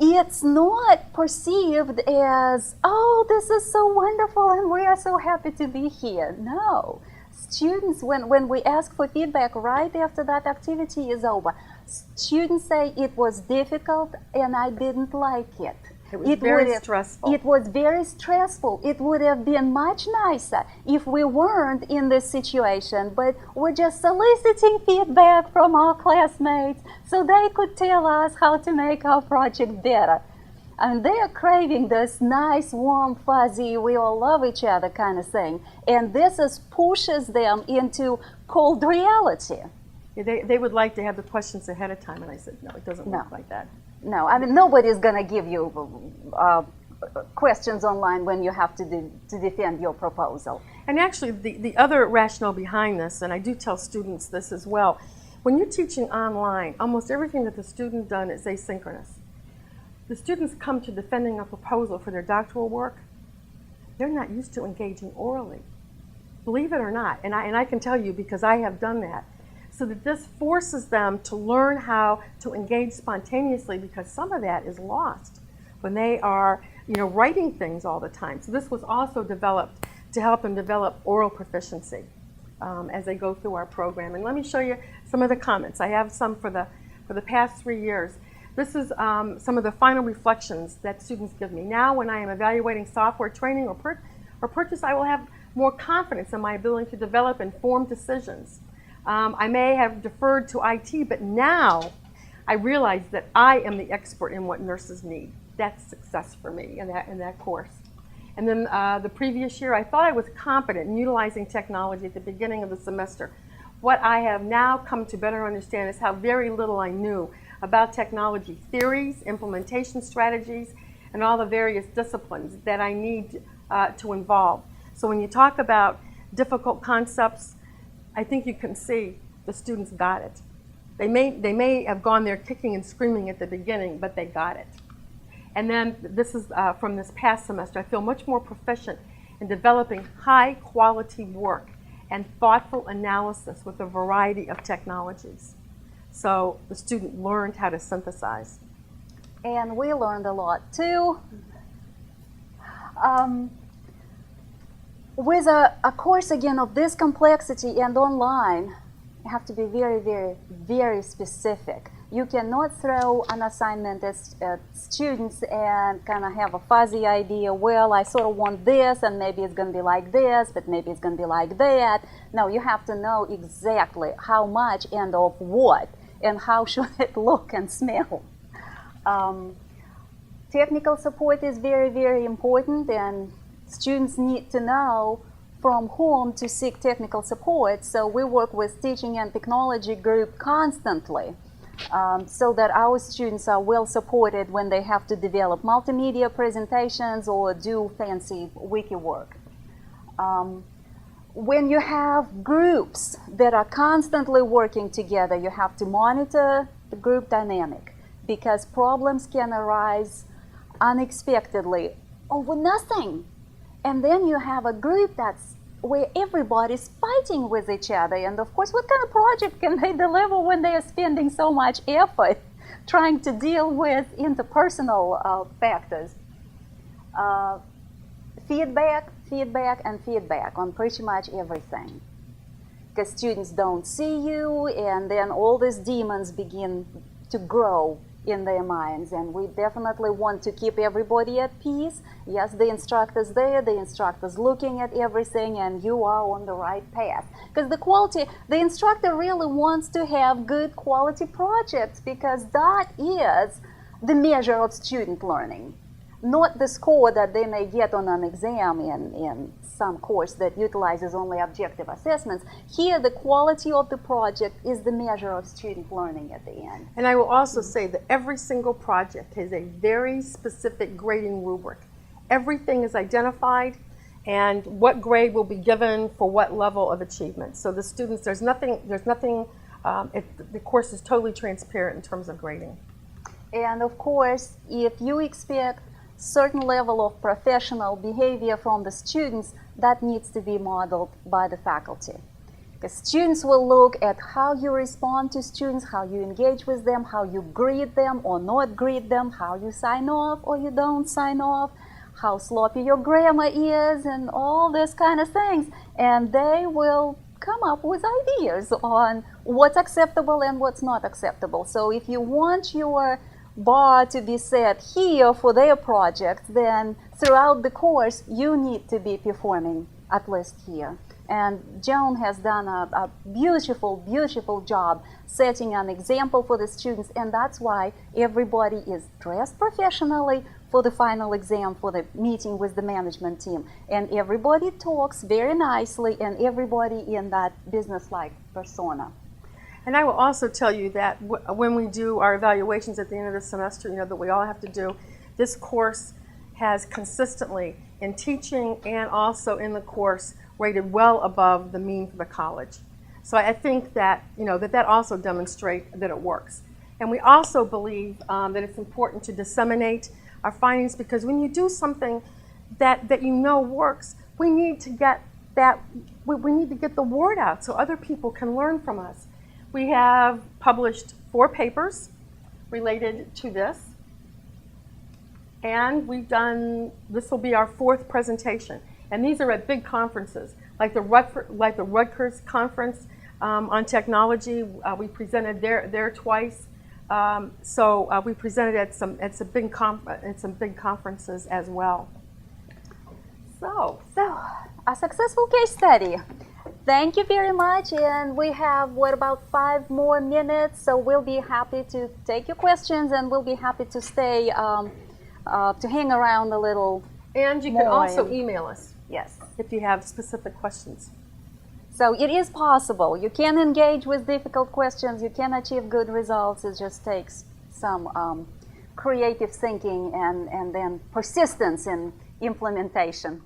It's not perceived as, oh, this is so wonderful and we are so happy to be here. No. Students, when we ask for feedback right after that activity is over, students say it was difficult and I didn't like it. It was very stressful. It was very stressful. It would have been much nicer if we weren't in this situation, but we're just soliciting feedback from our classmates so they could tell us how to make our project better. And they're craving this nice, warm, fuzzy, we all love each other kind of thing. And this pushes them into cold reality. They would like to have the questions ahead of time, and I said, no, it doesn't work like that. No, I mean, nobody's going to give you questions online when you have to defend your proposal. And actually, the other rationale behind this, and I do tell students this as well, when you're teaching online, almost everything that the student done is asynchronous. The students come to defending a proposal for their doctoral work, they're not used to engaging orally. Believe it or not, and I can tell you because I have done that. So that this forces them to learn how to engage spontaneously because some of that is lost when they are, writing things all the time. So this was also developed to help them develop oral proficiency as they go through our program. And let me show you some of the comments. I have some for the past 3 years. This is some of the final reflections that students give me. Now, when I am evaluating software training or purchase, I will have more confidence in my ability to develop informed decisions. I may have deferred to IT, but now I realize that I am the expert in what nurses need. That's success for me in that course. And then the previous year, I thought I was competent in utilizing technology at the beginning of the semester. What I have now come to better understand is how very little I knew about technology theories, implementation strategies, and all the various disciplines that I need to involve. So when you talk about difficult concepts, I think you can see the students got it. They may have gone there kicking and screaming at the beginning, but they got it. And then this is from this past semester. I feel much more proficient in developing high quality work and thoughtful analysis with a variety of technologies. So the student learned how to synthesize. And we learned a lot too. With a course again of this complexity and online, you have to be very, very, very specific. You cannot throw an assignment at students and kind of have a fuzzy idea, well, I sort of want this and maybe it's going to be like this, but maybe it's going to be like that. No, you have to know exactly how much and of what and how should it look and smell. Technical support is very, very important, and students need to know from whom to seek technical support. So we work with teaching and technology group constantly so that our students are well supported when they have to develop multimedia presentations or do fancy wiki work. When you have groups that are constantly working together, you have to monitor the group dynamic because problems can arise unexpectedly over nothing. And then you have a group that's where everybody's fighting with each other. And of course, what kind of project can they deliver when they are spending so much effort trying to deal with interpersonal factors? feedback, feedback, and feedback on pretty much everything. Because students don't see you, and then all these demons begin to grow in their minds, and we definitely want to keep everybody at peace. Yes, the instructor's there, the instructor's looking at everything, and you are on the right path. Because the instructor really wants to have good quality projects, because that is the measure of student learning, not the score that they may get on an exam in some course that utilizes only objective assessments. Here, the quality of the project is the measure of student learning at the end. And I will also say that every single project has a very specific grading rubric. Everything is identified, and what grade will be given for what level of achievement. So the students, the course is totally transparent in terms of grading. And of course, if you expect certain level of professional behavior from the students, that needs to be modeled by the faculty. Because students will look at how you respond to students, how you engage with them, how you greet them or not greet them, how you sign off or you don't sign off, how sloppy your grammar is, and all these kind of things. And they will come up with ideas on what's acceptable and what's not acceptable. So if you want your bar to be set here for their project, then throughout the course you need to be performing at least here. And Joan has done a beautiful, beautiful job setting an example for the students, and that's why everybody is dressed professionally for the final exam, for the meeting with the management team. And everybody talks very nicely, and everybody in that business-like persona. And I will also tell you that when we do our evaluations at the end of the semester, that we all have to do, this course has consistently, in teaching and also in the course, rated well above the mean for the college. So I think that, that also demonstrates that it works. And we also believe that it's important to disseminate our findings, because when you do something that works, we need to get we need to get the word out so other people can learn from us. We have published 4 papers related to this, and this will be our 4th presentation. And these are at big conferences, like the Rutgers conference on technology. We presented there twice. We presented at some big conferences as well. So a successful case study. Thank you very much, and we have, about 5 more minutes, so we'll be happy to take your questions, and we'll be happy to stay, to hang around a little. And you can also email us. Yes. If you have specific questions. So it is possible. You can engage with difficult questions, you can achieve good results. It just takes some creative thinking and then persistence in implementation.